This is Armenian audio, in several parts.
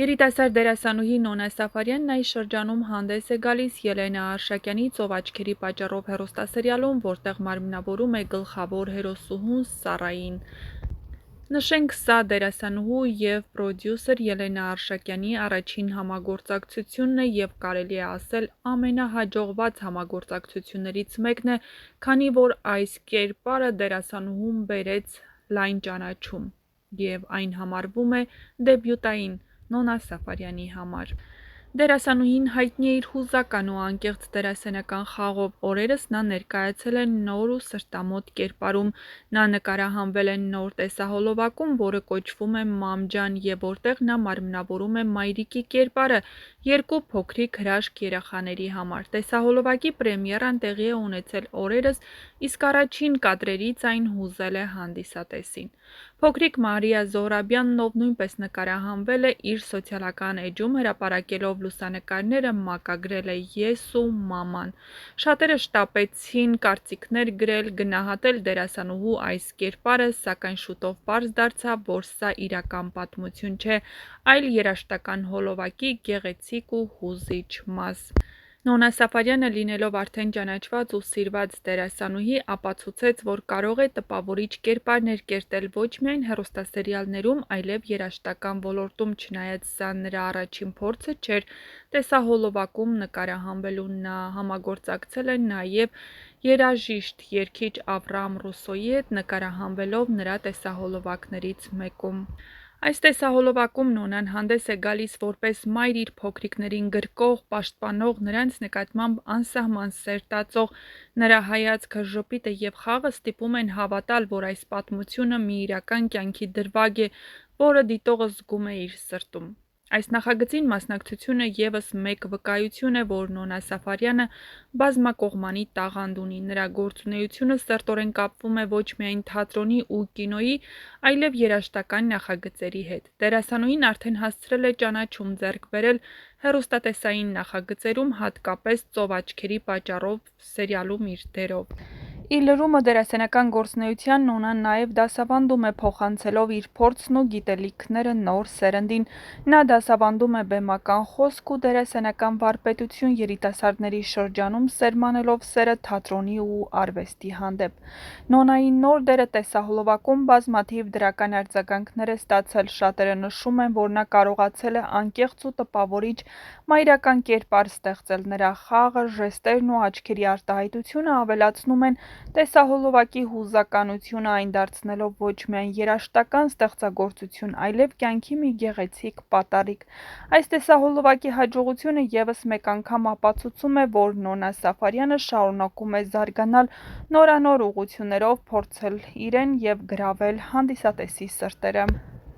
Երիտասարդ դերասանուհի Նոնա Սաֆարյանն այս շրջանում հանդես է գալիս Ելենա Արշակյանի «Ծով աչքերի պատճառով» հեռուստասերիալում, որտեղ մարմնավորում է գլխավոր հերոսուհուն Սառային։ Նշենք, սա դերասանուհու և պրոդյուսեր Ելենա Արշակյանի առաջին համագործակցությունն է և կարելի է ասել ամենահաջողված համագործակցություններից մեկն է, քանի որ այս կերպարը դերասանուհուն բերեց լայն ճանաչում, և այն համարվում է դեբյուտային Նոնա Սաֆարյանի համար։ Դերասանուհին հայտնի է իր հուզական ու անկեղծ դերասանական խաղով, օրերս նա ներկայացել է նոր ու սրտամոտ կերպարում, նա նկարահանվել է նոր տեսահոլովակում, որը կոչվում է «Մամ ջան» և որտեղ նա մարմնավորում է մայրիկի կերպարը երկու փոքրիկ հրաշք երեխաների համար։ Տեսահոլովակի պրեմիերան տեղի է ունեցել օրերս, իսկ առաջին կադրերից այն հուզել է հանդիսատեսին։ Փոքրիկ Մարիա Զոհրաբյանն, ով նույնպես նկարահանվել է իր սոցիալական էջում, հրապարակելով լուսանկարները, մակագրել է «Ես ու մաման»։ Շատերը շտապեցին կարծիքներ գրել, գնահատել դերասանուհու այս կերպարը, սակայն շուտով պարզ դարձավ, որ սա իրական պատմություն չէ, այլ երաժշտական հոլովակի գեղեցիկ ու հուզիչ մաս։ Նոնա Սաֆարյանը, լինելով արդեն ճանաչված ու սիրված դերասանուհի, ապացուցեց, որ կարող է տպավորիչ կերպարներ կերտել ոչ միայն հեռուստասերիալներում, այլև երաժշտական ոլորտում, չնայած սա նրա առաջին փորձը չէր տեսահոլովակում նկարահանվելու, նա համագործակցել է նաև երաժիշտ, երգիչ Ավրամ Ռուսոյի հետ, նկարահանվելով նրա տեսահոլովակներից մեկում։ Այս տեսահոլովակում Նոնան հանդես է գալիս որպես մայր իր փոքրիկներին գրկող, պաշտպանող, նրանց նկատմամբ անսահման սեր տածող։ Նրա հայացքը, ժպիտը և խաղը ստիպում են հավատալ, որ այս պատմությունը մի իրական կյանքի դրվագ է, որը դիտողը զգում է իր սրտում։ Այս նախագծին մասնակցությունը ևս մեկ վկայություն է, որ Նոնա Սաֆարյանը բազմակողմանի տաղանդ ունի։ Նրա գործունեությունը սերտորեն կապվում է ոչ միայն թատրոնի ու կինոյի, այլև երաժշտական նախագծերի հետ։ Դերասանուհին արդեն հասցրել է ճանաչում ձեռք բերել հեռուստատեսային նախագծերում, հատկապես «Ծով աչքերի պատճառով» սերիալում իր դերով։ Ի լրումն դերասանական գործունեության, Նոնան նաև դասավանդում է, փոխանցելով իր փորձն ու գիտելիքները նոր սերնդին։ Նա դասավանդում է բեմական խոսք ու դերասանական վարպետություն երիտասարդների շրջանում, սերմանելով սերը թատրոնի ու արվեստի հանդեպ։ Նոնայի նոր դերը տեսահոլովակում բազմաթիվ դրական արձագանքներ է ստացել։ Շատերը նշում են, որ նա կարողացել է անկեղծ ու տպավորիչ մայրական կերպար ստեղծել։ Նրա խաղը, ժեստերն ու աչքերի արտահայտությունը ավելացնում են տեսահոլովակի հուզականությունը, այն դարձնելով ոչ միայն երաժշտական ստեղծագործություն, այլև կյանքի մի գեղեցիկ պատառիկ։ Այս տեսահոլովակի հաջողությունը ևս մեկ անգամ ապացուցում է, որ Նոնա Սաֆարյանը շարունակում է զարգանալ, նորանոր ուղղություններով փորձել իրեն և գրավել հանդիսատեսի սրտերը։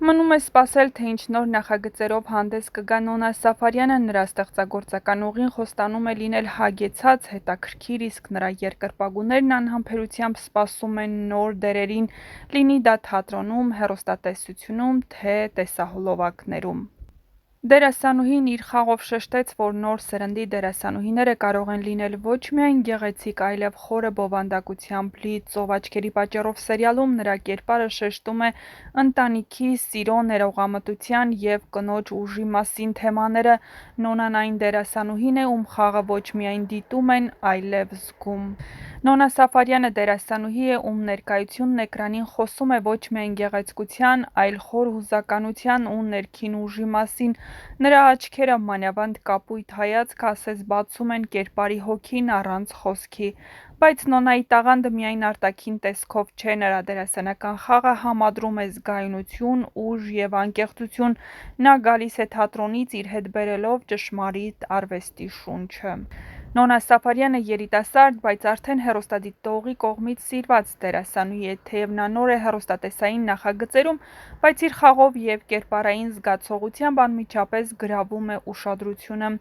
Մնում է սպասել, թե ինչ նոր նախագծերով հանդես կգա Նոնա Սաֆարյանը։ Նրա ստեղծագործական ուղին խոստանում է լինել հագեցած, հետաքրքիր, իսկ նրա երկրպագուներն անհամբերությամբ սպասում են նոր դերերին, լինի դա թատրոնում, հեռուստատեսությունում, թե տեսահոլովակներում։ Դերասանուհին իր խաղով շեշտեց, որ նոր սերնդի դերասանուհիները կարող են լինել ոչ միայն գեղեցիկ, այլև խորը բովանդակությամբ լի։ «Ծով աչքերի պատճառով» սերիալում նրա կերպարը շեշտում է ընտանիքի, սիրո, ներողամտության և կնոջ ուժի մասին թեմաները։ Նոնան այն դերասանուհին է, ում խաղը ոչ միայն դիտում են, այլև զգում։ Նոնա Սաֆարյանը դերասանուհի է, ում ներկայությունն էկրանին խոսում է ոչ միայն գեղեցկության, այլ խոր հուզականության ու ներքին ուժի մասին։ Նրա աչքերը, մանավանդ կապույտ հայացքը, ասես բացում են կերպարի հոգին առանց խոսքի։ Բայց Նոնայի տաղանդը միայն արտաքին տեսքով չէ, նրա դերասանական խաղը համադրում է զգայունություն, ուժ և անկեղծություն։ Նա գալիս է թատրոնից՝ իր հետ բերելով ճշմարիտ արվեստի շունչը։ Նոնա Սաֆարյանը երիտասարդ, բայց արդեն հեռուստադիտողի կողմից սիրված դերասանուհի է։ Թեև նա նոր է հեռուստատեսային նախագծերում, բայց իր խաղով և կերպարային զգացողությամբ անմիջապես գրավում է ուշադրությունը։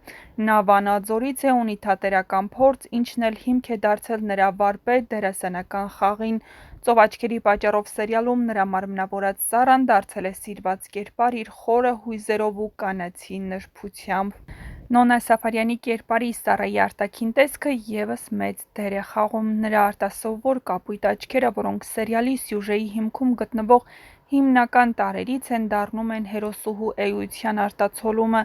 Նա Վանաձորից է, ունի թատերական փորձ, ինչն էլ հիմք է դարձել նրա վարպետ դերասանական խաղին։ «Ծով աչքերի պատճառով» սերիալում նրա մարմնավորած Սառան դարձել է սիրված կերպար իր խորը հույզերով ու կանացի նրբությամբ։ Նոնա Սաֆարյանի կերպարի՝ Սառայի արտաքին տեսքը ևս մեծ դեր է խաղում։ Նրա արտասովոր կապույտ աչքերը, որոնք սերիալի սյուժեի հիմքում գտնվող հիմնական տարրերից են դառնում են հերոսուհու էության արտացոլումը։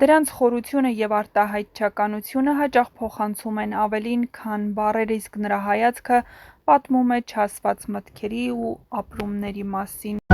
Դրանց խորությունը և արտահայտչականությունը հաճախ փոխանցում են ավելին, քան բառերը, իսկ նրա հայացքը պատմում է չասված մտքերի ու ապրումների մասին։